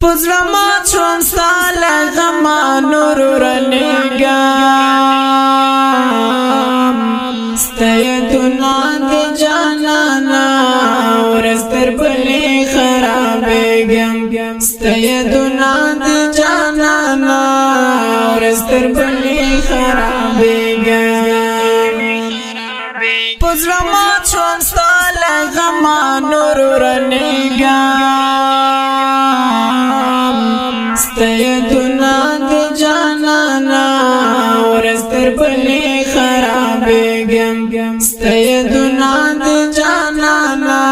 پزړما چون ساله غما نور رنګام ستایدونه د جانانا ورستر بلې خرابېږم ستایدونه د جانانا ورستر بلې خرابېږم پزړما چون ساله غما نور رنګام ستایدونه د جانانا ورستر بلې خرابېږم ستایدونه د جانانا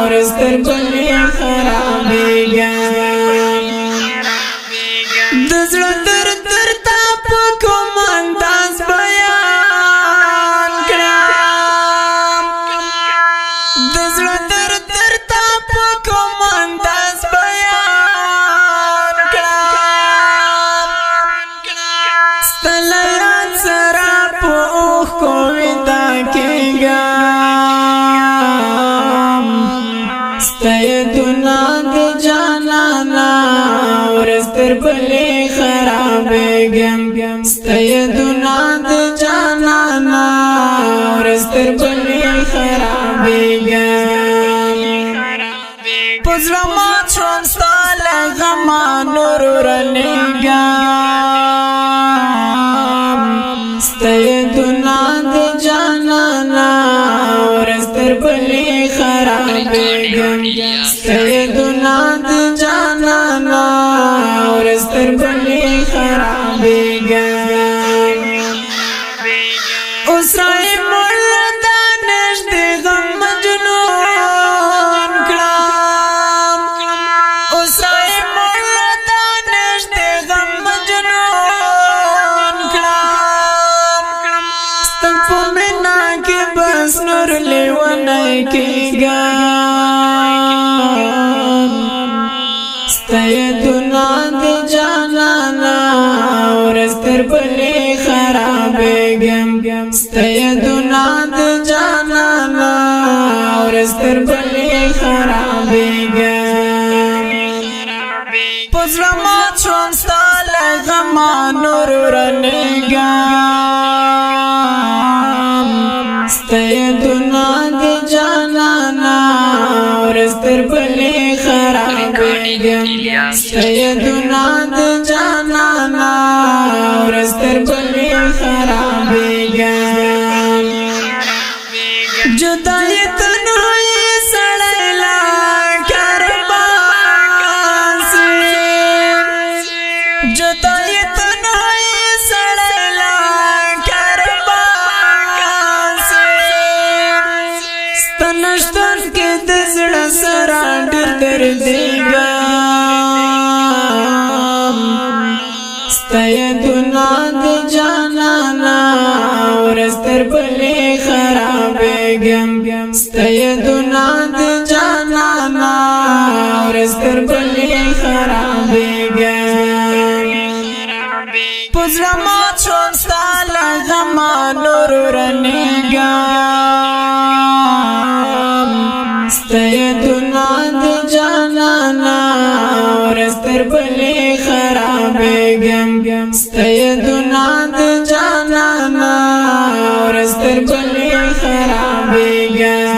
ورستر بلې خرابېږم د زړه در تا په کوم انداز بیان کړم د زړه در تا په کوم انداز بیان کړم ستلایات سره په اوښکو ویده کېږم ستایدونه د جانانا ورستر بلې خرابېږم ستایدونه د جانانا ورستر بلې خرابېږم پزړما چون ستا له غمه نور رنګم ستایدونه د جانانا ورستر بلې خرابېږم ستایدونه د جانانا ورستر بلې خرابېږم اوس رایم مولا دا نږدې غم مجنون کړم اوس رایم مولا دا نږدې غم مجنون کړم ستا په مینا کې بس نور لیونی کېږم ستایدونه د جانانا ورستر بلې خرابېږم ستایدونه د جانانا ورستر بلې خرابېږم پزړما چون ستا له غمه نور رنګم ستایدونه د جانانا ورستر بلې خرابېږم ستایدونه د جانانا ورستر بلې خرابېږم جدایي تنهایي سړی لا کاروان سي جدایي تنهایي سړی لا کاروان سي ستا نشتون کې د زړه سره ډېر دردېږم ستایدونه د جانانا ورستر بلې خرابېږم ستایدونه د جانانا ورستر بلې خرابېږم پزړما چون ستا له غمه نور رنګم ستایدونه د جانانا ورستر بلې خرابېږم ستایدونه د جانانا ورستر بلې خرابېږم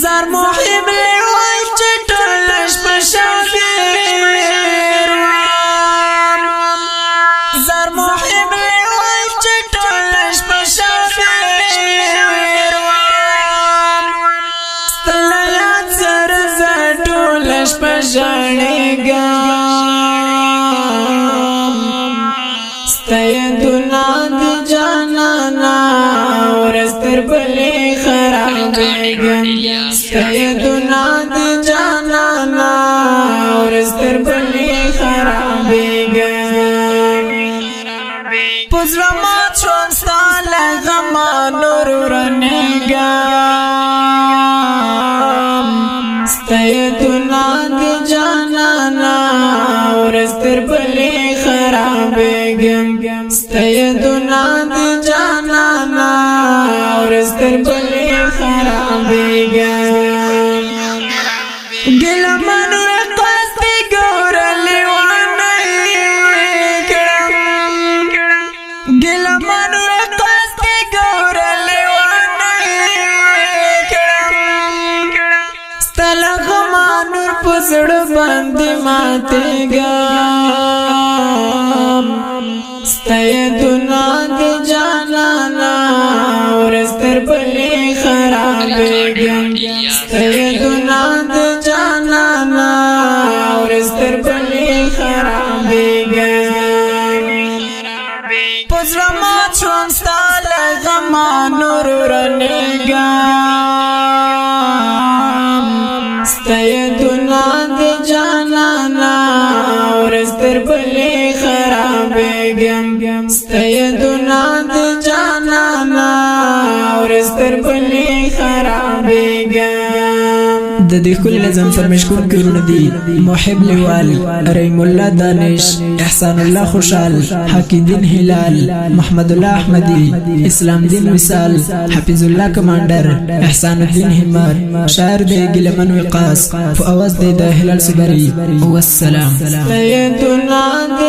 زار محب لیوای چې ټوله شپه شوګیر وم زار محب لیوای چې ټوله شپه شوګیر وم ستا له یاد سره زه ټوله شپه ژړېږم ستایدونه د جانانا ورستر بلې خرابېږم ستایدونه د جانانا ورستر بلې خرابېږم پزړما چون ستا له غمه نور رنګم ستایدونه د جانانا ورستر بلې خرابېږم ستایدونه د جانانا ورستر بلې خرابېږم ګیله ګلمن رقص دی ګور لیوانه کړم ګلمن رقص دی ګور لیوانه کړم ستله غما نور پزړه باندې ماته ګم ستایدنا د جانانا ورستر بلې خرابېږم ستایدنا د جانانا ورستر بلې خرابېږم پزړه مات شوم ستا له غمه نور رنېږم ستایدنا د جانانا ورستر بلې خرابېږم ستایدنا د جانانا ورستر بلې خرابېږم د دې ښکلي نظم فرمایشکون کورونه دي محب لیوال رحیم الله دانش احسان الله خوشحال حق الدین هلال محمد الله احمدی اسلام دین وصال حفیظ الله کمانډر احسان الدین همت شاعر دی ګلمن وقاص په اواز دی د هلال صبری والسلام ستایدنا د